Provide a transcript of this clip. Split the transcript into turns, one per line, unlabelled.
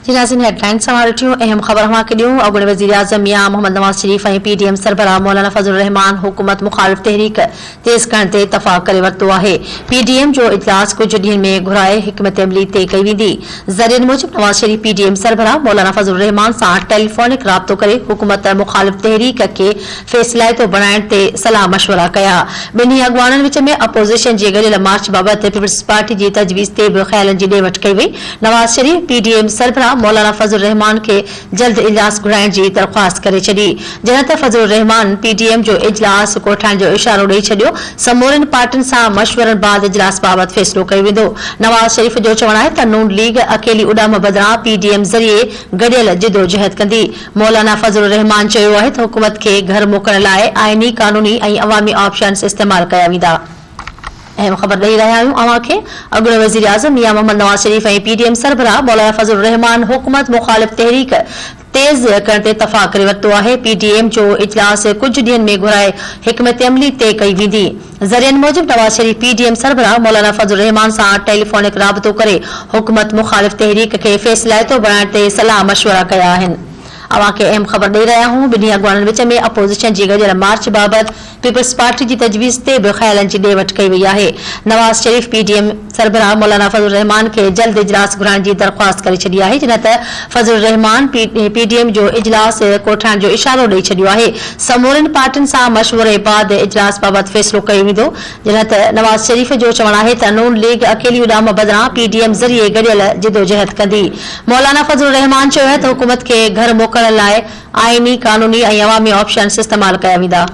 नाज़रीन हेडलाइन समारिटियूं अहम ख़बर हवा के ॾियूं। अॻूणे वज़ीर आज़म मियां मोहम्मद नवाज़ शरीफ़ ऐं पीडीएम सरबराह मौलाना फज़लुर रहमान हुकूमत मुखालिफ़ तहरीक तेज़ करण ते इतफ़ाक़ करे वरितो आहे। पीडीएम जो इजलास कुझु ॾींहनि में घुराए हिकमत अमली तइ कई वेंदी। ज़रियनि मूजिबि नवाज़ शरीफ़ पीडीएम सरबराह मौलाना फज़लुर रहमान सां टेलीफोनिक राब्तो करे हुकूमत मुखालिफ़ तहरीक खे फ़ैसिलाइतो बणाइण ते सलाह मशवरा कया। ॿिन्ही अॻवाननि विच में अपोज़िशन जे गॾियल मार्च बाबति पीपल्स पार्टी जी तजवीज़ ते बि ख़्यालनि जी ॾे वठि कई वई। नवाज़ शरीफ़ पीडीएम सरबराह मौलाना फज़लुर रहमान के जल्द इजलास घुराइण जी दरख़्वास्त करे छॾी। जॾहिं त फज़लुर रहमान पीडीएम जो इजलास कोठाइण जो इशारो ॾेई छॾियो। समूरनि पार्टियुनि सां मशवरनि बाद इजलास बाबति फ़ैसिलो कयो वेंदो। नवाज़ शरीफ़ जो चवणु आहे त नून लीग अकेली उॾाम बदिरां पीडीएम ज़रिए गॾियल जिदोजहद कंदी। मौलाना फज़लुर रहमान चयो आहे त हुकूमत खे घर मोकिलण लाइ आइनी कानूनी ऐं अवामी ऑप्शन्स इस्तेमाल कया वेंदा। अहम खबर ॾेई रहिया आहियूं अवां खे। अॻूणे वज़ीर आज़म मियां मोहम्मद नवाज़ शरीफ़ ऐं पीडीएम सरबराह मौलाना फज़लुर रहमान हुकूमत मुखालिफ़ तहरीक तेज़ करण ते इतफ़ाक़ करे वरितो आहे। पीडीएम जो इजलास कुझु ॾींहनि में घुराए हिकमत अमली तइ कई वेंदी। ज़रियनि मूजिबि नवाज़ शरीफ़ पीडीएम सरबराह मौलाना फज़लुर रहमान सां टेलीफोनिक राब्तो करे हुकूमत मुखालिफ़ तहरीक खे फ़ैसिलाइतो बणाइण ते सलाह मशवरा कया आहिनि। अवां खे अहम ख़बर ॾेई रहिया आहियूं। ॿिन्ही अॻवाननि विच में अपोज़िशन जी गॾियल मार्च बाबति पीपल्स पार्टी जी तजवीज़ ते बि ख़्यालनि जी ॾे वठि कई वई आहे। नवाज़ शरीफ़ पीडीएम सरबराह मौलाना फज़लुर रहमान खे जल्द इजलास घुराइण जी दरख़्वास्त करे छॾी आहे। जॾहिं त फज़लुर रहमान पीडीएम जो इजलास कोठाइण जो इशारो ॾेई छॾियो आहे। समूरनि पार्टियुनि सां मशवरे बाद इजलास बाबति फ़ैसिलो कयो वेंदो। जॾहिं त नवाज़ शरीफ़ जो चवणु आहे त नून लीग अकेली उॾाम बदिरां पीडीएम ज़रिए गॾियल जिदोजहद कंदी। मौलाना फज़लुर रहमान चयो आहे त हुकूमत खे घर मोकिलण लाइ आइनी कानूनी ऐं अवामी ऑप्शन्स इस्तेमाल कया वेंदा।